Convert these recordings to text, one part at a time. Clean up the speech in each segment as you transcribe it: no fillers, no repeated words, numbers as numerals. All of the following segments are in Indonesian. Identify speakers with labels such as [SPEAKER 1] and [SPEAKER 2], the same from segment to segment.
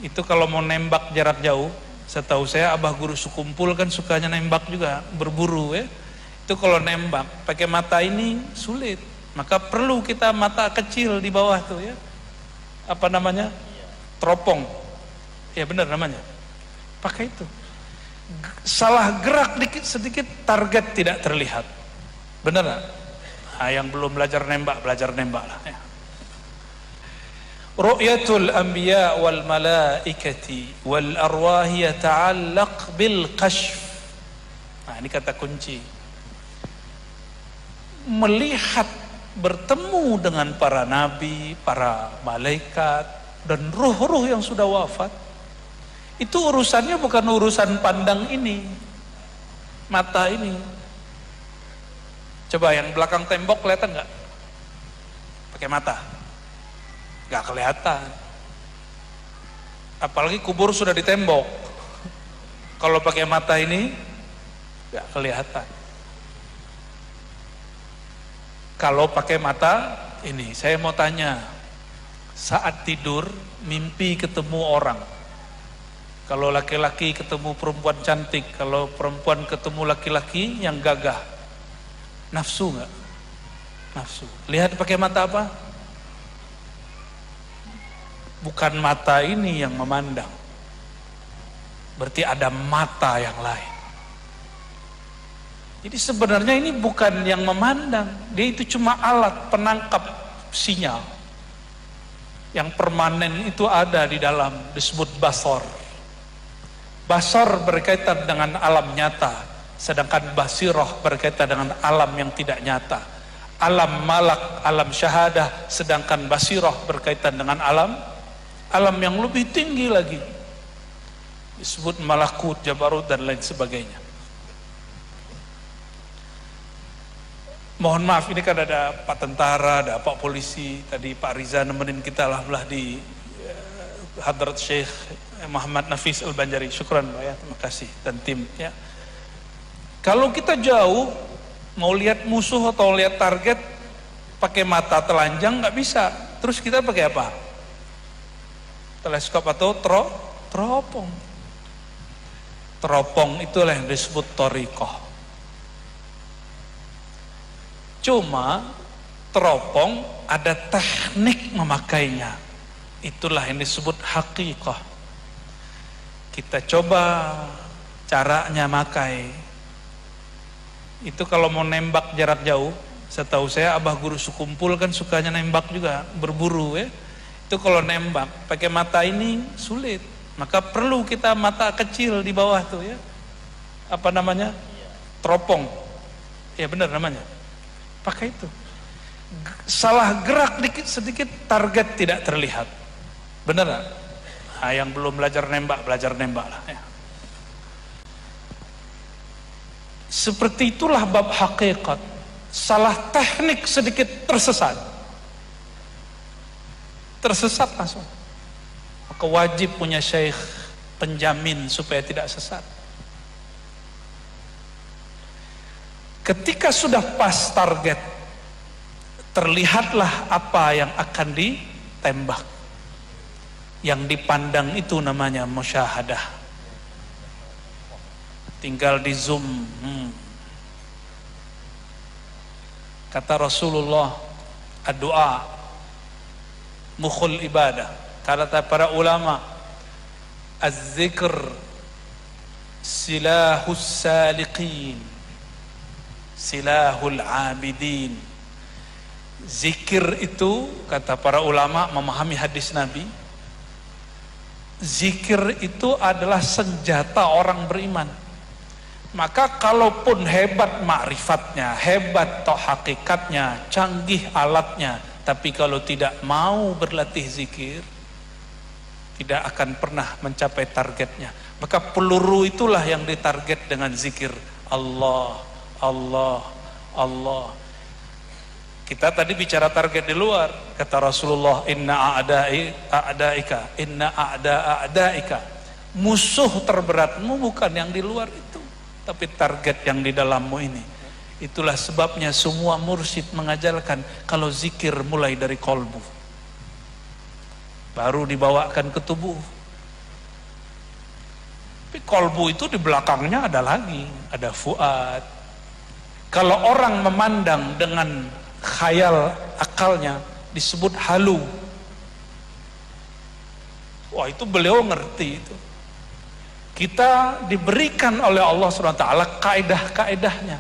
[SPEAKER 1] Itu kalau mau nembak jarak jauh, setahu saya abah guru sekumpul kan sukanya nembak juga, berburu ya. Itu kalau nembak pakai mata ini sulit, maka perlu kita mata kecil di bawah tuh ya, apa namanya, teropong ya, benar namanya, pakai itu. Salah gerak dikit sedikit target tidak terlihat, benar gak? Nah, yang belum belajar nembak, belajar nembak lah ya. Ru'yatul anbiya wal malaikati wal arwahi yata'allaq bil kashf. Nah, ini kata kunci. Melihat, bertemu dengan para nabi, para malaikat dan ruh-ruh yang sudah wafat, itu urusannya bukan urusan pandang ini, mata ini. Coba yang belakang tembok kelihatan nggak? Pakai mata nggak kelihatan, apalagi kubur sudah ditembok. Kalau pakai mata ini nggak kelihatan. Kalau pakai mata ini, saya mau tanya, saat tidur mimpi ketemu orang, kalau laki-laki ketemu perempuan cantik, kalau perempuan ketemu laki-laki yang gagah, nafsu nggak? Nafsu. Lihat pakai mata apa? Bukan mata ini yang memandang, berarti ada mata yang lain. Jadi sebenarnya ini bukan yang memandang, dia itu cuma alat penangkap sinyal. Yang permanen itu ada di dalam, disebut basor. Basor berkaitan dengan alam nyata, sedangkan basiroh berkaitan dengan alam yang tidak nyata. Alam malak, alam syahadah, sedangkan basiroh berkaitan dengan alam yang lebih tinggi lagi, disebut malakut, jabarut dan lain sebagainya. Mohon maaf, ini kan ada Pak Tentara, ada Pak Polisi, tadi Pak Riza nemenin kita lah di Hadrat Syekh Muhammad Nafis Al-Banjari. Syukran Pak ya, terima kasih, dan tim ya. Kalau kita jauh mau lihat musuh atau lihat target pakai mata telanjang nggak bisa, terus kita pakai apa? Teleskop atau teropong. Teropong itulah yang disebut thariqah. Cuma teropong ada teknik memakainya, itulah yang disebut haqiqah. Kita coba caranya makai. Itu kalau mau nembak jarak jauh, setahu saya abah guru sekumpul kan sukanya nembak juga, berburu ya. Itu kalau nembak pakai mata ini sulit, maka perlu kita mata kecil di bawah tuh ya, apa namanya, teropong ya, benar namanya, pakai itu. Salah gerak dikit sedikit target tidak terlihat, benar gak? Nah, yang belum belajar nembak, belajar nembak lah ya. Seperti itulah bab hakikat. Salah teknik sedikit tersesat langsung. Maka wajib punya syekh penjamin supaya tidak sesat. Ketika sudah pas target, terlihatlah apa yang akan ditembak. Yang dipandang itu namanya musyahadah. Tinggal di zoom. Kata Rasulullah, doa mukhul ibadah. Kata para ulama, az-zikr silahus saliqin, silahul abidin. Zikir itu, kata para ulama memahami hadis Nabi, zikir itu adalah senjata orang beriman. Maka kalaupun hebat ma'rifatnya, hebat toh hakikatnya, canggih alatnya, tapi kalau tidak mau berlatih zikir, tidak akan pernah mencapai targetnya. Maka peluru itulah yang ditarget dengan zikir Allah, Allah, Allah. Kita tadi bicara target di luar, kata Rasulullah, inna a'daika, inna a'daika. Musuh terberatmu bukan yang di luar itu, tapi target yang di dalammu ini. Itulah sebabnya semua mursyid mengajarkan kalau zikir mulai dari kolbu, baru dibawakan ke tubuh. Tapi kolbu itu di belakangnya ada lagi, ada fuad. Kalau orang memandang dengan khayal akalnya disebut halu. Wah, itu beliau ngerti itu. Kita diberikan oleh Allah SWT kaidah-kaidahnya.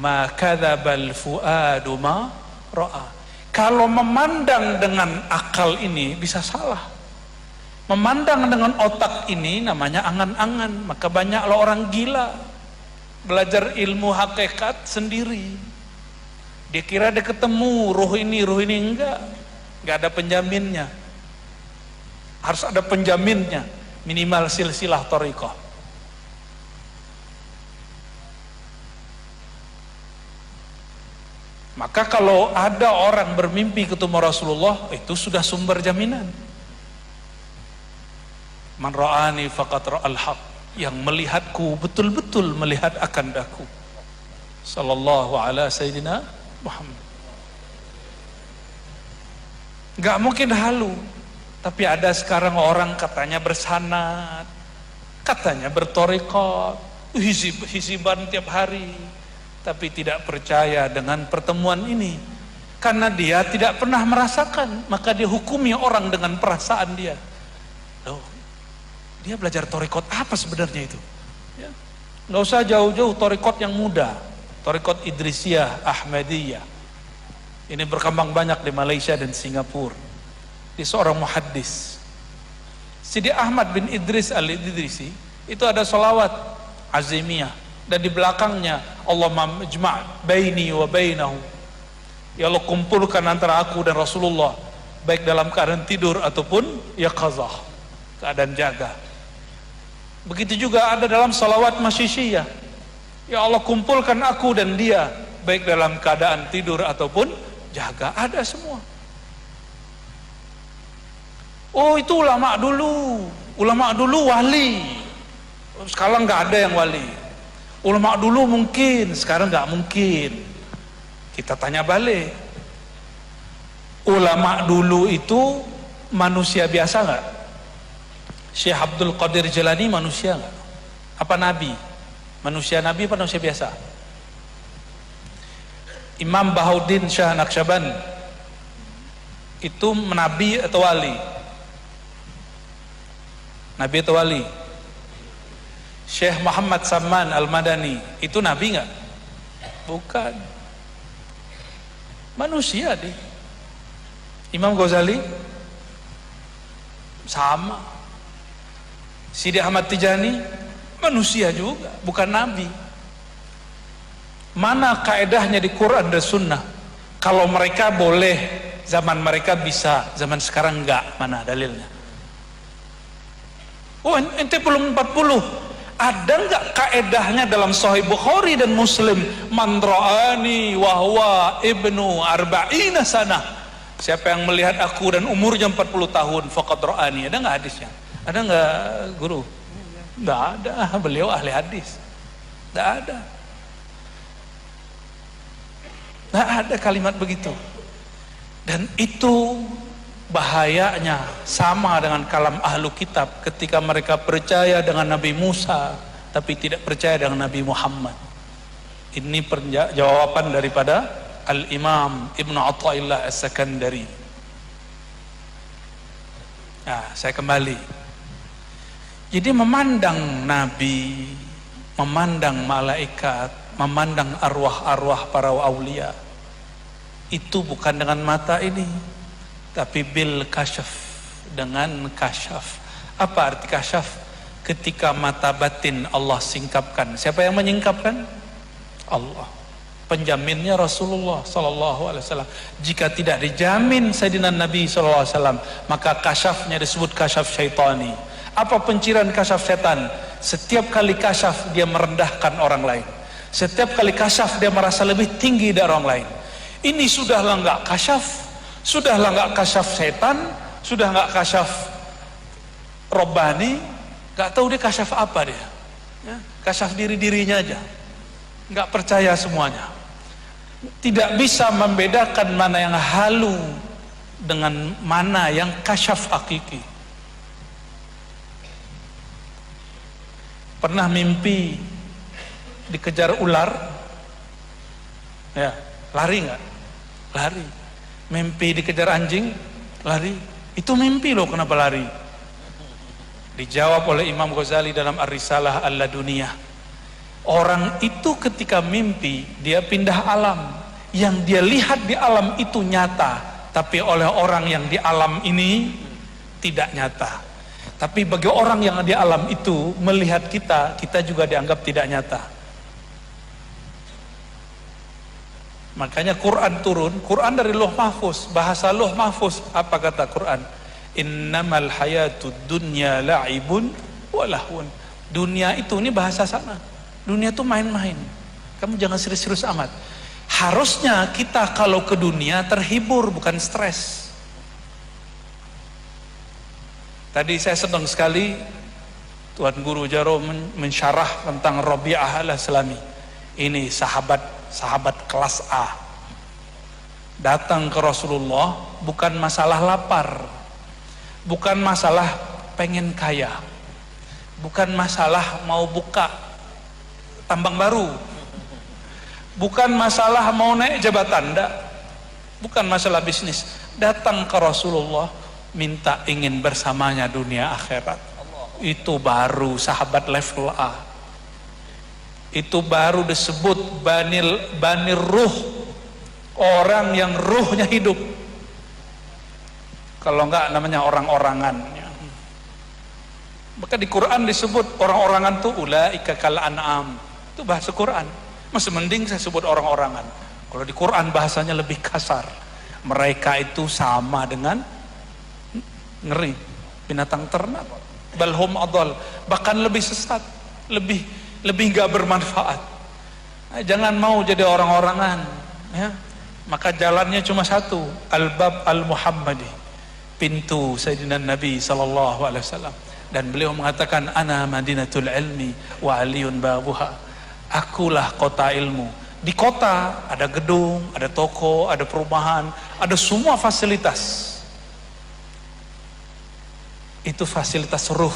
[SPEAKER 1] Ma kadzabal fuadu ma ra'a. Kalau memandang dengan akal ini bisa salah. Memandang dengan otak ini namanya angan-angan. Maka banyaklah orang gila belajar ilmu hakikat sendiri. Dia kira dia ketemu ruh ini enggak ada penjaminnya. Harus ada penjaminnya, minimal silsilah thariqah. Maka kalau ada orang bermimpi ketemu Rasulullah, itu sudah sumber jaminan. Man ra'ani faqad ra'al haq. Yang melihatku betul-betul melihat akan daku. Sallallahu ala sayyidina Muhammad. Gak mungkin halu. Tapi ada sekarang orang katanya bersanad, katanya berthariqat, hizban tiap hari, tapi tidak percaya dengan pertemuan ini. Karena dia tidak pernah merasakan, maka dia hukumi orang dengan perasaan dia. Loh, dia belajar thariqat apa sebenarnya itu? Ya. Nggak usah jauh-jauh thariqat yang muda, thariqat Idrisiyah, Ahmadiyah. Ini berkembang banyak di Malaysia dan Singapura. Di seorang muhaddis, Sidi Ahmad bin Idris al-Idrisi, itu ada salawat azimiyah, dan di belakangnya Allahumma ijma' baini wa bainahu. Ya Allah, kumpulkan antara aku dan Rasulullah, baik dalam keadaan tidur ataupun yaqazah, keadaan jaga. Begitu juga ada dalam salawat masyishiyah, ya Allah, kumpulkan aku dan dia baik dalam keadaan tidur ataupun jaga. Ada semua. Oh, itu ulama dulu wali. Sekarang nggak ada yang wali. Ulama dulu mungkin, sekarang nggak mungkin. Kita tanya balik. Ulama dulu itu manusia biasa nggak? Syekh Abdul Qadir Jilani manusia nggak? Apa nabi? Manusia nabi apa manusia biasa? Imam Bahauddin Shah Naqsyaband itu nabi atau wali? Nabi atau wali? Syekh Muhammad Salman Al-Madani itu nabi nggak? Bukan. Manusia dia. Imam Ghazali sama. Sidi Ahmad Tijani manusia juga, bukan nabi. Mana kaedahnya di Quran dan Sunnah? Kalau mereka boleh, zaman mereka bisa, zaman sekarang enggak, mana dalilnya? Oh, ente belum 40. Ada enggak kaedahnya dalam Sahih Bukhari dan Muslim? Man ra'ani wa huwa ibnu arba'ina sanah. Siapa yang melihat aku dan umurnya 40 tahun, faqad ra'ani. Ada enggak hadisnya? Ada enggak, guru? Enggak ada. Beliau ahli hadis. Enggak ada. Enggak ada kalimat begitu. Dan itu bahayanya sama dengan kalam ahlu kitab ketika mereka percaya dengan Nabi Musa tapi tidak percaya dengan Nabi Muhammad. Ini jawaban daripada Al-Imam Ibn Athaillah As-Sakandari. Nah, saya kembali. Jadi memandang Nabi, memandang malaikat, memandang arwah-arwah para aulia, itu bukan dengan mata ini, tapi bil kasyaf, dengan kasyaf. Apa arti kasyaf? Ketika mata batin Allah singkapkan. Siapa yang menyingkapkan? Allah. Penjaminnya Rasulullah sallallahu alaihi wasallam. Jika tidak dijamin Sayyidina Nabi sallallahu alaihi wasallam, maka kasyafnya disebut kasyaf syaitani. Apa penciran kasyaf setan? Setiap kali kasyaf dia merendahkan orang lain. Setiap kali kasyaf dia merasa lebih tinggi dari orang lain. Ini sudahlah enggak kasyaf, sudahlah enggak kasyaf setan, sudah enggak kasyaf robbani, enggak tahu dia kasyaf apa dia. Ya, kasyaf diri-dirinya aja. Enggak percaya semuanya. Tidak bisa membedakan mana yang halu dengan mana yang kasyaf hakiki. Pernah mimpi dikejar ular? Ya, lari nggak? Lari. Mimpi dikejar anjing? Lari. Itu mimpi loh, kenapa lari? Dijawab oleh Imam Ghazali dalam Ar-Risalah Al-Laduniyah. Orang itu ketika mimpi, dia pindah alam. Yang dia lihat di alam itu nyata, tapi oleh orang yang di alam ini tidak nyata. Tapi bagi orang yang di alam itu melihat kita, kita juga dianggap tidak nyata. Makanya Quran turun, Quran dari Lauh Mahfuz, bahasa Lauh Mahfuz. Apa kata Quran? Innamal hayatud dunya la'ibun wa lahun. Dunia itu, ini bahasa sana. Dunia itu main-main. Kamu jangan serius-serius amat. Harusnya kita kalau ke dunia terhibur, bukan stres. Tadi saya senang sekali Tuan Guru Jaro mensyarah tentang Rabi'ah al-Aslami. Ini sahabat kelas A. Datang ke Rasulullah bukan masalah lapar, bukan masalah pengen kaya, bukan masalah mau buka tambang baru, bukan masalah mau naik jabatan, enggak. Bukan masalah bisnis. Datang ke Rasulullah minta ingin bersamanya dunia akhirat. Itu baru sahabat level A. Itu baru disebut banir ruh, orang yang ruhnya hidup. Kalau enggak namanya orang-orangan. Maka di Quran disebut orang-orangan tuh ulaika kal an'am. Itu bahasa Quran. Masih mending saya sebut orang-orangan. Kalau di Quran bahasanya lebih kasar. Mereka itu sama dengan ngeri, binatang ternak, balhum adal, bahkan lebih sesat, lebih gak bermanfaat. Jangan mau jadi orang-orangan, ya. Maka jalannya cuma satu, al-bab al-muhammadi, pintu Sayyidina Nabi SAW. Dan beliau mengatakan, ana madinatul ilmi wa aliyun babuha. Akulah kota ilmu. Di kota ada gedung, ada toko, ada perumahan, ada semua fasilitas. Itu fasilitas ruh.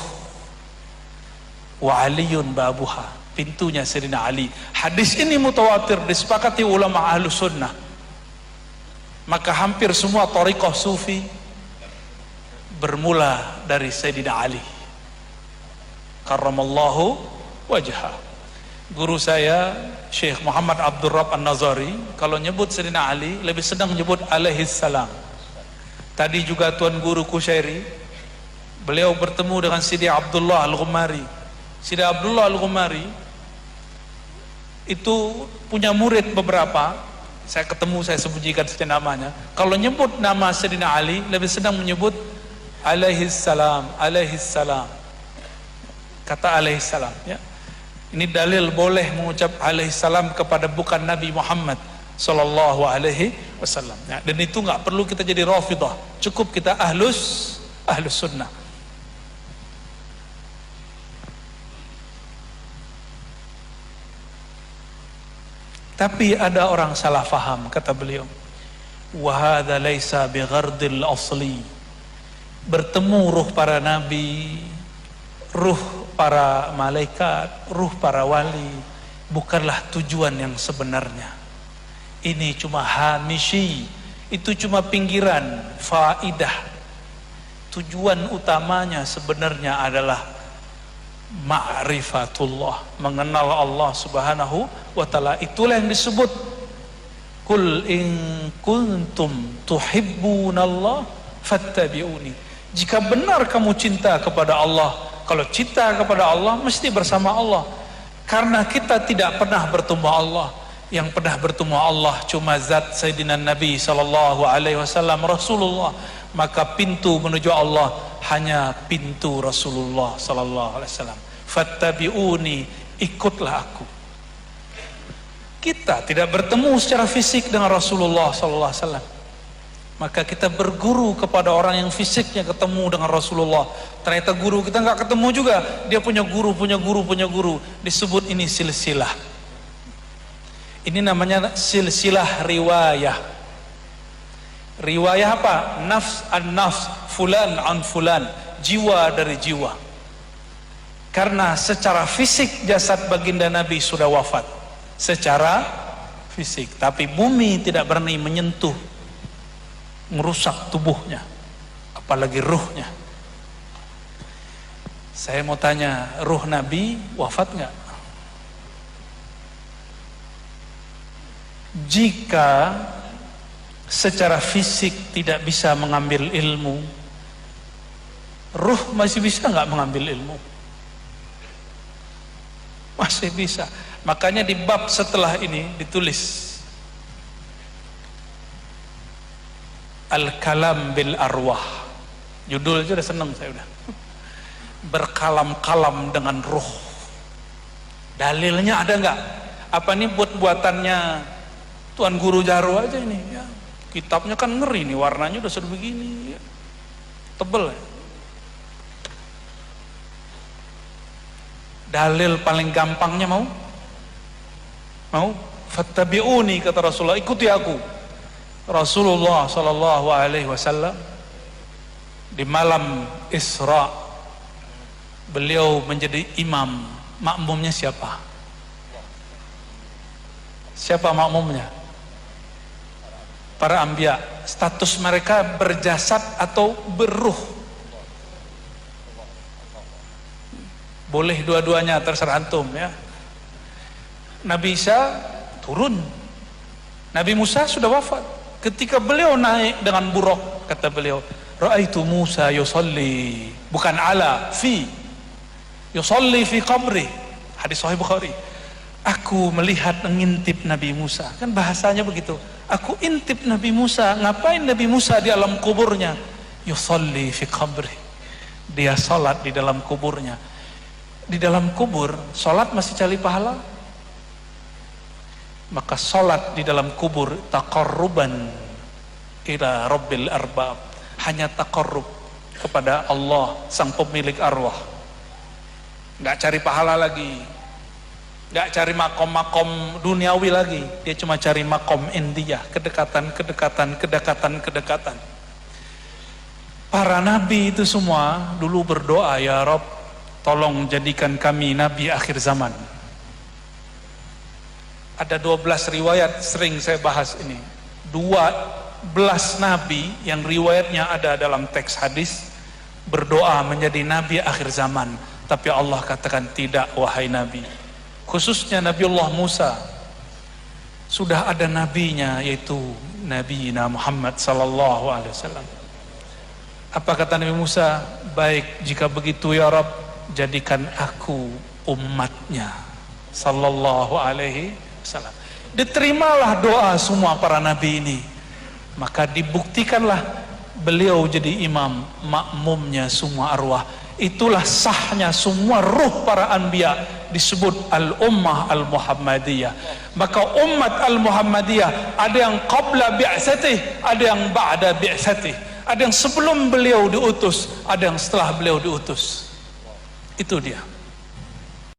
[SPEAKER 1] Wa aliyun babuha, pintunya Sayyidina Ali. Hadis ini mutawatir, disepakati ulama ahlu sunnah. Maka hampir semua thariqah sufi bermula dari Sayyidina Ali karramallahu wajhah. Guru saya Syekh Muhammad Abdul Rabb An-Nazari kalau nyebut Sayyidina Ali lebih sedang nyebut alaihi salam. Tadi juga Tuan Guru Kusyairi, beliau bertemu dengan Sidi Abdullah Al-Ghumari. Sidi Abdullah Al-Ghumari itu punya murid beberapa. Saya ketemu, saya sembunyikan saja namanya. Kalau nyebut nama Sayyidina Ali lebih sedang menyebut alaihi salam, alaihi salam. Kata alaihi salam, ya. Ini dalil boleh mengucap alaihi salam kepada bukan Nabi Muhammad sallallahu alaihi wasallam. Ya, dan itu nggak perlu kita jadi Rafidah. Cukup kita ahlus sunnah. Tapi ada orang salah faham, kata beliau. Wa hadza laisa bighardil asli. Bertemu ruh para nabi, ruh para malaikat, ruh para wali bukanlah tujuan yang sebenarnya. Ini cuma hamishi, itu cuma pinggiran, faidah. Tujuan utamanya sebenarnya adalah ma'rifatullah, mengenal Allah subhanahu wa ta'ala. Itulah yang disebut kul in kuntum tuhibbunallah fattabi'uni. Jika benar kamu cinta kepada Allah, kalau cinta kepada Allah mesti bersama Allah. Karena kita tidak pernah bertemu Allah. Yang pernah bertemu Allah cuma zat Sayyidina Nabi sallallahu alaihi wasallam, Rasulullah. Maka pintu menuju Allah hanya pintu Rasulullah sallallahu alaihi wasallam. Fattabi'uni, ikutlah aku. Kita tidak bertemu secara fisik dengan Rasulullah sallallahu alaihi wasallam. Maka kita berguru kepada orang yang fisiknya ketemu dengan Rasulullah. Ternyata guru kita nggak ketemu juga, dia punya guru, disebut ini silsilah. Ini namanya silsilah riwayah. Riwayah apa? Nafs an nafs, fulan an fulan, jiwa dari jiwa. Karena secara fisik jasad baginda Nabi sudah wafat secara fisik, tapi bumi tidak berani menyentuh, merusak tubuhnya, apalagi ruhnya. Saya mau tanya, ruh Nabi wafat nggak? Jika secara fisik tidak bisa mengambil ilmu, ruh masih bisa nggak mengambil ilmu? Masih bisa. Makanya di bab setelah ini ditulis Al-Kalam bil Arwah. Judul aja udah seneng saya udah. Berkalam-kalam dengan ruh. Dalilnya ada nggak? Apa ini buat-buatannya Tuan Guru Jarwo aja ini ya. Kitabnya kan ngeri nih, warnanya udah sebegini ya. Tebel ya. Dalil paling gampangnya mau fattabi'uni, kata Rasulullah, ikuti aku. Rasulullah sallallahu alaihi wasallam di malam Isra beliau menjadi imam. Makmumnya siapa? Siapa makmumnya? Para anbiya. Status mereka berjasad atau berruh? Boleh dua-duanya, terserah antum ya. Nabi Isa turun, Nabi Musa sudah wafat. Ketika beliau naik dengan buruk, kata beliau, ra'aitu Musa yusalli, bukan ala, fi, yusalli fi qabri. Hadis Sahih Bukhari. Aku melihat, mengintip Nabi Musa, kan bahasanya begitu. Aku intip Nabi Musa. Ngapain Nabi Musa di alam kuburnya? Yusalli fi qabri, dia salat di dalam kuburnya. Di dalam kubur, salat masih cari pahala. Maka salat di dalam kubur taqarruban ila rabbil arbab, hanya taqarrub kepada Allah sang pemilik arwah. Nggak cari pahala lagi, nggak cari makom-makom duniawi lagi, dia cuma cari makom indiyah, kedekatan. Para nabi itu semua dulu berdoa, ya Rabb, tolong jadikan kami nabi akhir zaman. Ada 12 riwayat, sering saya bahas ini. 12 nabi yang riwayatnya ada dalam teks hadis berdoa menjadi nabi akhir zaman, tapi Allah katakan tidak, wahai nabi. Khususnya Nabiullah Musa, sudah ada nabinya, yaitu Nabi Muhammad sallallahu alaihi wasallam. Apa kata Nabi Musa? Baik, jika begitu ya Rabb, jadikan aku umatnya sallallahu alaihi wasallam. Diterimalah doa semua para nabi ini, maka dibuktikanlah beliau jadi imam, makmumnya semua arwah. Itulah sahnya semua ruh para anbiya disebut al-ummah al-muhammadiyah. Maka umat al-muhammadiyah ada yang qabla bi'satih, ada yang ba'da bi'satih, ada yang sebelum beliau diutus, ada yang setelah beliau diutus. Itu dia.